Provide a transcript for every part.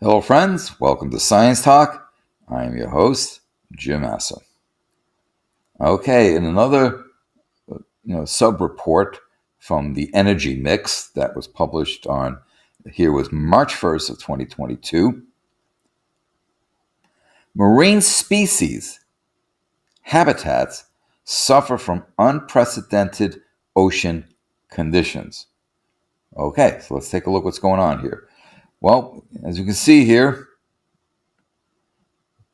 Hello, friends. Welcome to Science Talk. I am your host, Jim Assa. Okay, in another sub-report from the Energy Mix that was published on here was March 1st of 2022. Marine species habitats suffer from unprecedented ocean conditions. Okay, so let's take a look what's going on here. Well, as you can see here,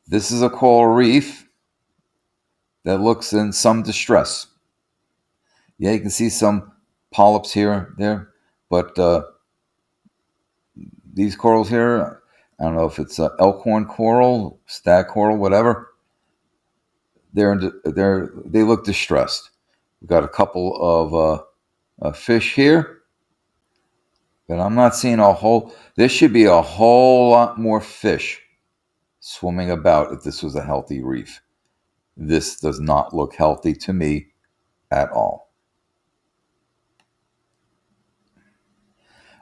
this is a coral reef that looks in some distress. Yeah, you can see some polyps here, there, but these corals here, I don't know if it's elkhorn coral, stag coral, whatever. They look distressed. We've got a couple of fish here, but I'm not seeing a whole. There should be a whole lot more fish swimming about if this was a healthy reef. This does not look healthy to me at all.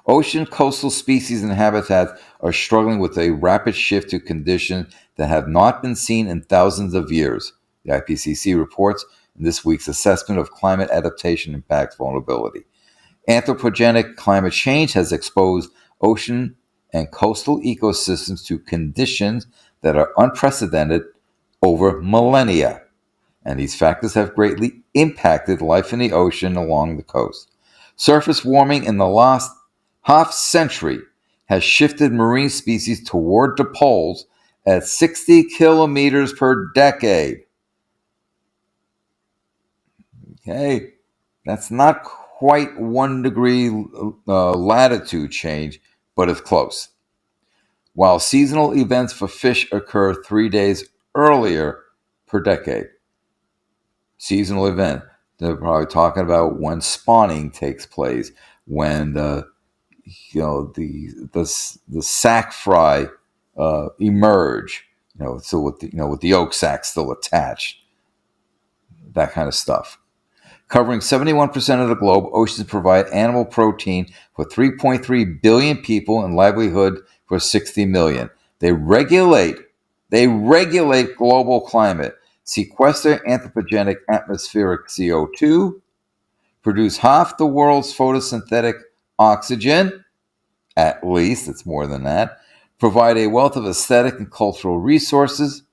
Ocean coastal species and habitats are struggling with a rapid shift to conditions that have not been seen in thousands of years, the IPCC reports in this week's assessment of climate adaptation impacts vulnerability. Anthropogenic climate change has exposed ocean and coastal ecosystems to conditions that are unprecedented over millennia, and these factors have greatly impacted life in the ocean along the coast. Surface warming in the last half century has shifted marine species toward the poles at 60 kilometers per decade. Okay, that's not quite 1 degree latitude change, but it's close. While seasonal events for fish occur 3 days earlier per decade. Seasonal event. They're probably talking about when spawning takes place, when the sac fry emerge. So with the yolk sac still attached, that kind of stuff. Covering 71% of the globe, oceans provide animal protein for 3.3 billion people and livelihood for 60 million. They regulate global climate, sequester anthropogenic atmospheric CO2, produce half the world's photosynthetic oxygen, at least, it's more than that, provide a wealth of aesthetic and cultural resources,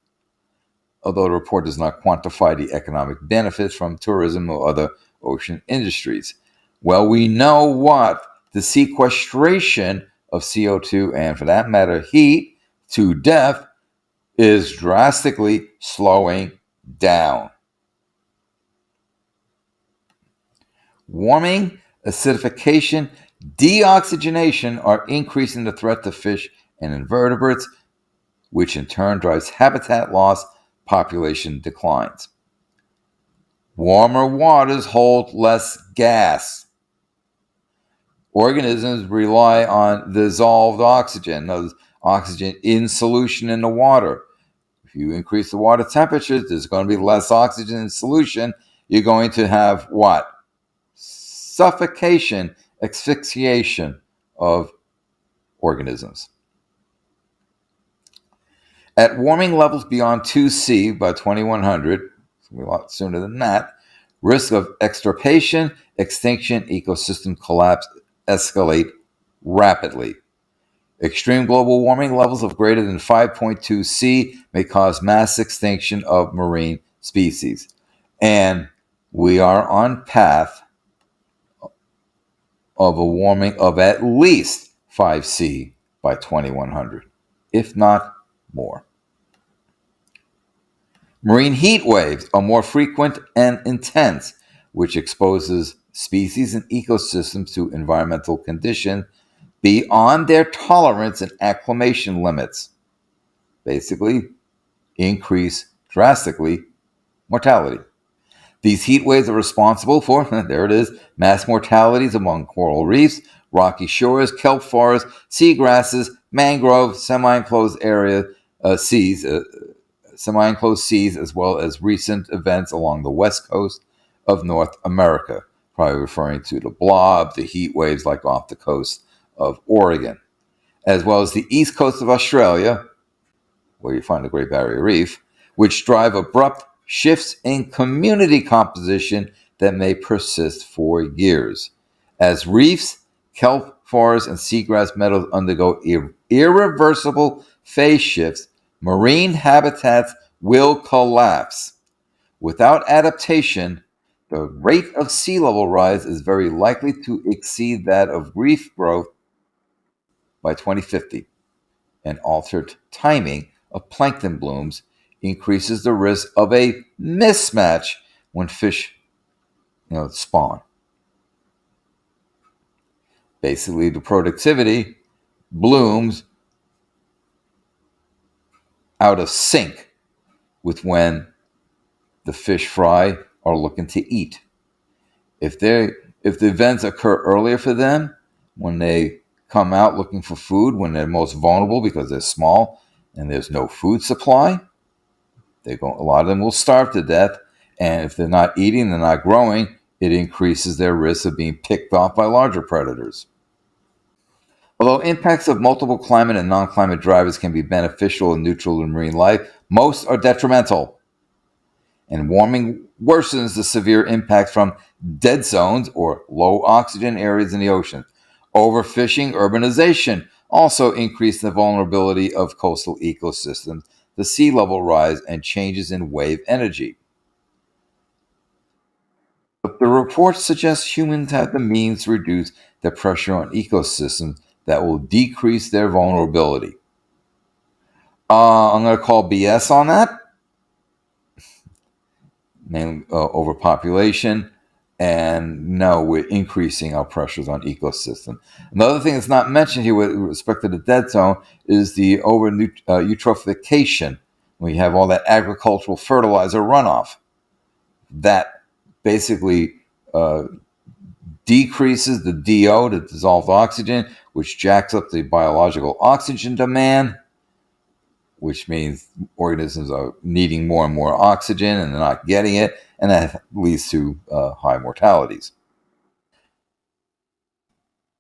although the report does not quantify the economic benefits from tourism or other ocean industries. Well, we know what the sequestration of CO2 and, for that matter, heat to death is drastically slowing down. Warming, acidification, deoxygenation are increasing the threat to fish and invertebrates, which in turn drives habitat loss, population declines. Warmer waters hold less gas. Organisms rely on dissolved oxygen, oxygen in solution in the water. If you increase the water temperature, there's going to be less oxygen in solution. You're going to have what? Suffocation, asphyxiation of organisms. At warming levels beyond 2C by 2100, a lot sooner than that, risk of extirpation, extinction, ecosystem collapse escalate rapidly. Extreme global warming levels of greater than 5.2 C may cause mass extinction of marine species. And we are on path of a warming of at least 5C by 2100, if not more. Marine heat waves are more frequent and intense, which exposes species and ecosystems to environmental conditions beyond their tolerance and acclimation limits. Basically, increase drastically mortality. These heat waves are responsible for, there it is, mass mortalities among coral reefs, rocky shores, kelp forests, seagrasses, mangroves, semi-enclosed seas, semi-enclosed seas, as well as recent events along the west coast of North America, probably referring to the blob, the heat waves like off the coast of Oregon. as well as the east coast of Australia, where you find the Great Barrier Reef, which drive abrupt shifts in community composition that may persist for years. As reefs, kelp forests, and seagrass meadows undergo irreversible phase shifts, marine habitats will collapse. Without adaptation, the rate of sea level rise is very likely to exceed that of reef growth by 2050. And altered timing of plankton blooms increases the risk of a mismatch when fish spawn. Basically, the productivity blooms out of sync with when the fish fry are looking to eat. If they if the events occur earlier for them, when they come out looking for food, when they're most vulnerable because they're small and there's no food supply, a lot of them will starve to death. And if they're not eating, they're not growing, it increases their risk of being picked off by larger predators. Although impacts of multiple climate and non-climate drivers can be beneficial and neutral in marine life, most are detrimental. And warming worsens the severe impact from dead zones or low oxygen areas in the ocean. Overfishing, urbanization also increase the vulnerability of coastal ecosystems, the sea level rise, and changes in wave energy. But the report suggests humans have the means to reduce the pressure on ecosystems that will decrease their vulnerability. I'm going to call BS on that, mainly overpopulation. And no, we're increasing our pressures on ecosystems. Another thing that's not mentioned here with respect to the dead zone is the over eutrophication. We have all that agricultural fertilizer runoff that basically decreases the DO, the dissolved oxygen, which jacks up the biological oxygen demand, which means organisms are needing more and more oxygen and they're not getting it, and that leads to high mortalities.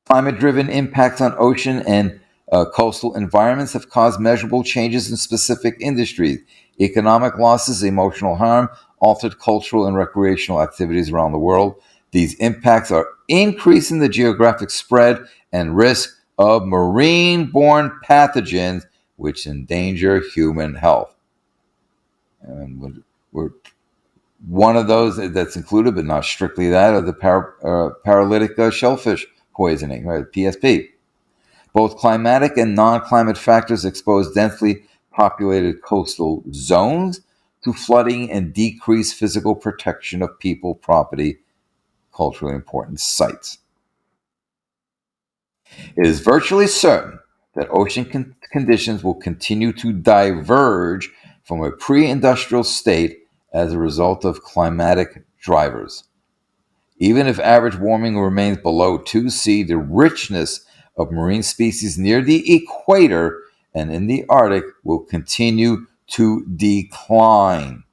Climate-driven impacts on ocean and coastal environments have caused measurable changes in specific industries, economic losses, emotional harm, altered cultural and recreational activities around the world. These impacts are increasing the geographic spread and risk of marine-borne pathogens which endanger human health. And we're one of those that's included, but not strictly that, are the paralytic shellfish poisoning, right? PSP. Both climatic and non-climate factors expose densely populated coastal zones to flooding and decrease physical protection of people, property, culturally important sites. It is virtually certain that ocean conditions will continue to diverge from a pre-industrial state as a result of climatic drivers. Even if average warming remains below 2°C, the richness of marine species near the equator and in the Arctic will continue to decline.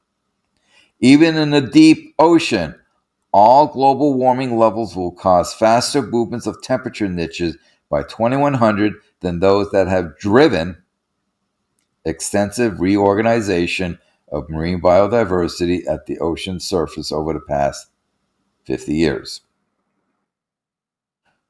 Even in the deep ocean, all global warming levels will cause faster movements of temperature niches by 2100 than those that have driven extensive reorganization of marine biodiversity at the ocean surface over the past 50 years.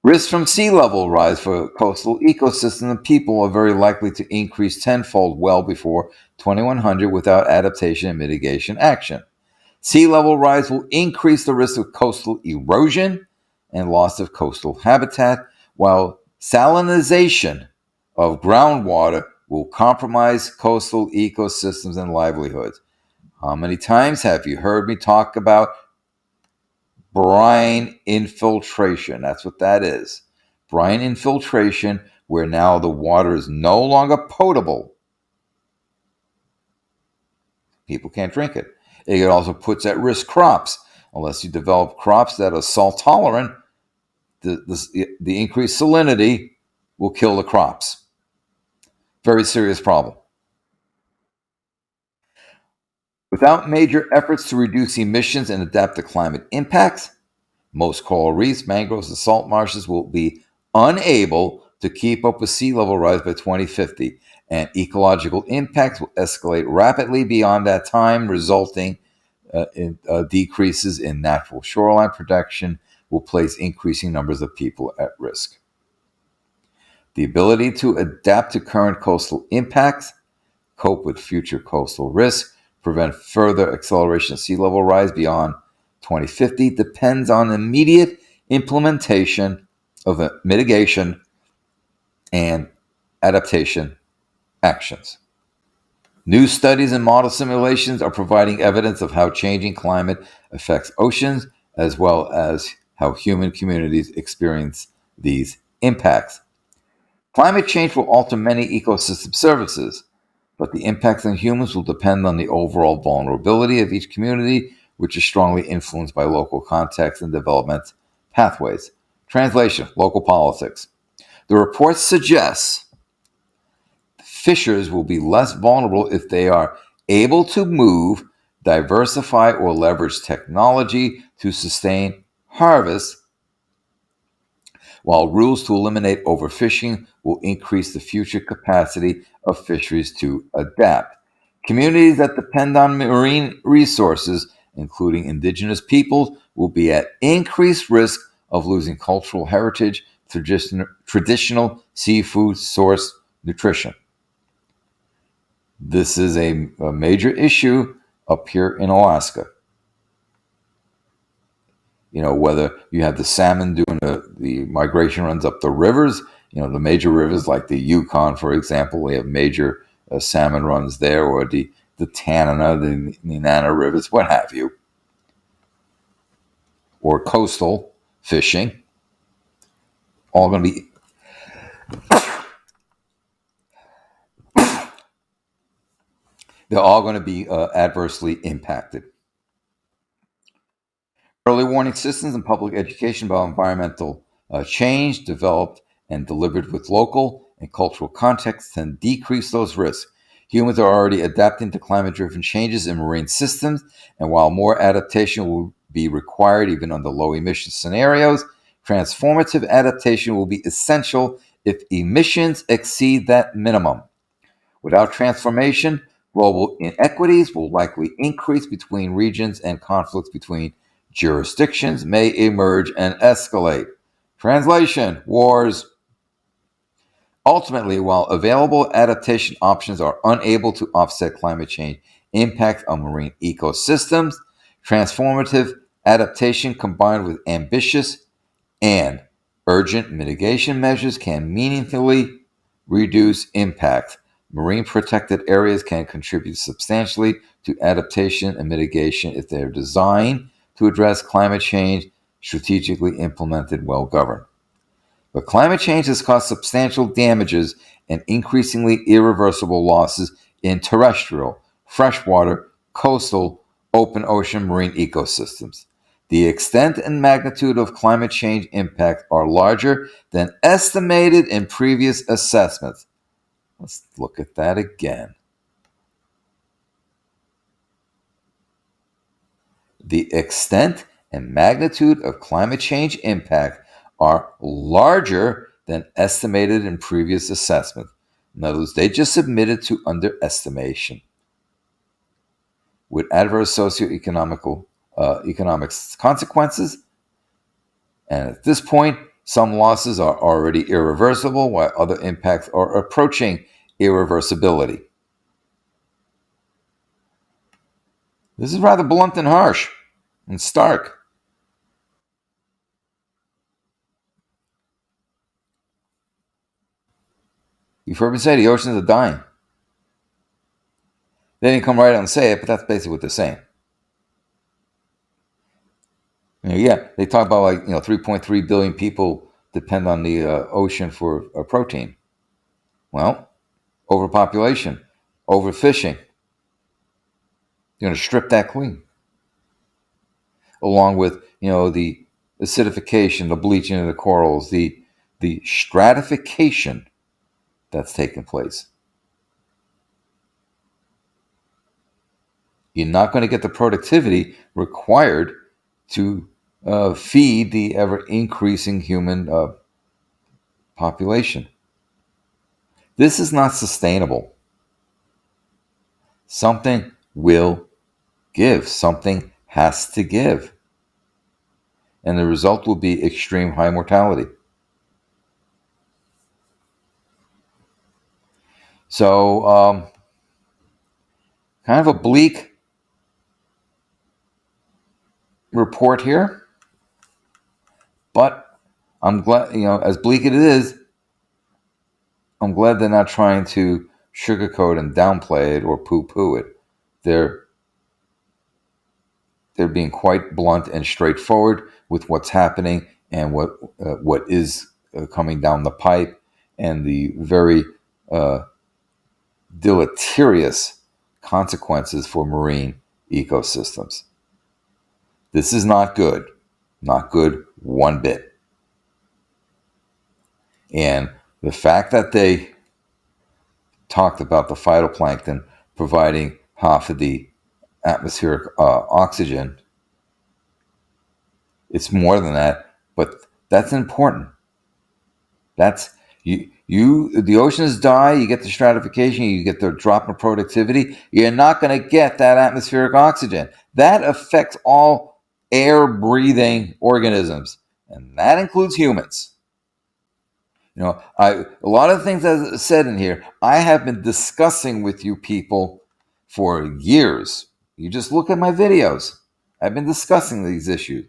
Risks from sea level rise for coastal ecosystems and people are very likely to increase tenfold well before 2100 without adaptation and mitigation action. Sea level rise will increase the risk of coastal erosion and loss of coastal habitat, while salinization of groundwater will compromise coastal ecosystems and livelihoods. How many times have you heard me talk about brine infiltration? That's what that is. Brine infiltration, where now the water is no longer potable. People can't drink it. It also puts at risk crops. Unless you develop crops that are salt tolerant, the increased salinity will kill the crops. Very serious problem. Without major efforts to reduce emissions and adapt to climate impacts, most coral reefs, mangroves, and salt marshes will be unable to keep up with sea level rise by 2050, and ecological impacts will escalate rapidly beyond that time, resulting in decreases in natural shoreline protection will place increasing numbers of people at risk. The ability to adapt to current coastal impacts, cope with future coastal risks, prevent further acceleration of sea level rise beyond 2050 depends on immediate implementation of mitigation and adaptation actions. New studies and model simulations are providing evidence of how changing climate affects oceans, as well as how human communities experience these impacts. Climate change will alter many ecosystem services, but the impacts on humans will depend on the overall vulnerability of each community, which is strongly influenced by local context and development pathways. Translation: local politics. The report suggests fishers will be less vulnerable if they are able to move, diversify, or leverage technology to sustain harvest, while rules to eliminate overfishing will increase the future capacity of fisheries to adapt. Communities that depend on marine resources, including indigenous peoples, will be at increased risk of losing cultural heritage, traditional seafood source nutrition. This is a major issue up here in Alaska. Whether you have the salmon doing the migration runs up the rivers, the major rivers like the Yukon, for example, we have major salmon runs there, or the Tanana, the Nenana rivers, what have you, or coastal fishing, all going to be they're all going to be adversely impacted. Early warning systems and public education about environmental change developed and delivered with local and cultural context can decrease those risks. Humans are already adapting to climate driven changes in marine systems, and while more adaptation will be required even under low emission scenarios, transformative adaptation will be essential if emissions exceed that minimum. Without transformation, global inequities will likely increase between regions, and conflicts between jurisdictions may emerge and escalate. Translation: wars. Ultimately, while available adaptation options are unable to offset climate change impact on marine ecosystems, transformative adaptation combined with ambitious and urgent mitigation measures can meaningfully reduce impact. Marine protected areas can contribute substantially to adaptation and mitigation if they are designed to address climate change, strategically implemented, well governed. But climate change has caused substantial damages and increasingly irreversible losses in terrestrial, freshwater, coastal, open ocean marine ecosystems. The extent and magnitude of climate change impact are larger than estimated in previous assessments. Let's look at that again. The extent and magnitude of climate change impact are larger than estimated in previous assessments. In other words, they just submitted to underestimation with adverse socioeconomic economic consequences. And at this point, some losses are already irreversible, while other impacts are approaching irreversibility. This is rather blunt and harsh and stark. You've heard me say the oceans are dying. They didn't come right out and say it, but that's basically what they're saying. Yeah, they talk about 3.3 billion people depend on the ocean for protein. Well, overpopulation, overfishing, you're going to strip that clean, along with the acidification, the bleaching of the corals, the stratification that's taken place. You're not going to get the productivity required to feed the ever increasing human population. This is not sustainable. Something will give. Something has to give. And the result will be extreme high mortality. So, kind of a bleak report here, but I'm glad, as bleak as it is, I'm glad they're not trying to sugarcoat and downplay it or poo-poo it. They're being quite blunt and straightforward with what's happening and what is coming down the pipe, and the very deleterious consequences for marine ecosystems. This is not good. Not good one bit. And the fact that they talked about the phytoplankton providing half of the atmospheric oxygen, it's more than that, but that's important. That's the oceans die, you get the stratification, you get the drop in productivity, you're not going to get that atmospheric oxygen. That affects all air breathing organisms, and that includes humans. A lot of the things that I said in here, I have been discussing with you people for years. You just look at my videos. I've been discussing these issues.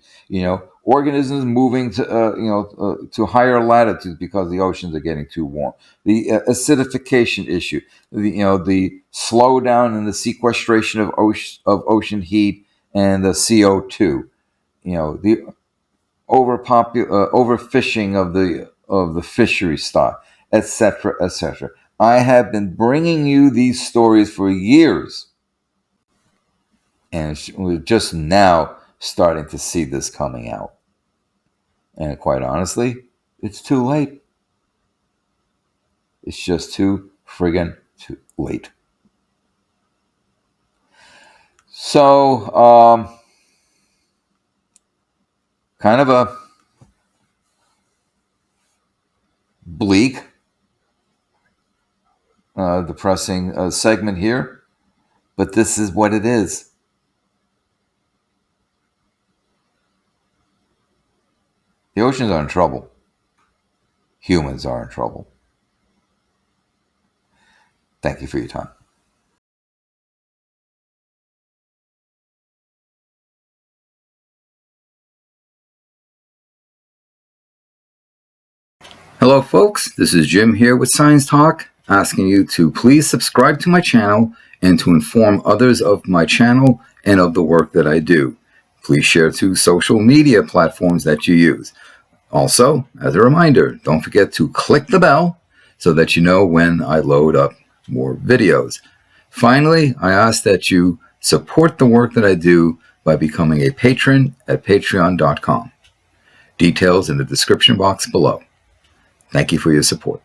Organisms moving to to higher latitudes because the oceans are getting too warm. The acidification issue. The slowdown in the sequestration of ocean heat and the CO2. The overfishing of the fishery stock, etc., etc. I have been bringing you these stories for years, and we're just now starting to see this coming out. And quite honestly, it's too late. It's just too friggin' too late. So, kind of a bleak, depressing segment here, but this is what it is. The oceans are in trouble. Humans are in trouble. Thank you for your time. Hello folks, this is Jim here with Science Talk, asking you to please subscribe to my channel and to inform others of my channel and of the work that I do. Please share to social media platforms that you use. Also, as a reminder, don't forget to click the bell so that you know when I load up more videos. Finally, I ask that you support the work that I do by becoming a patron at patreon.com. Details in the description box below. Thank you for your support.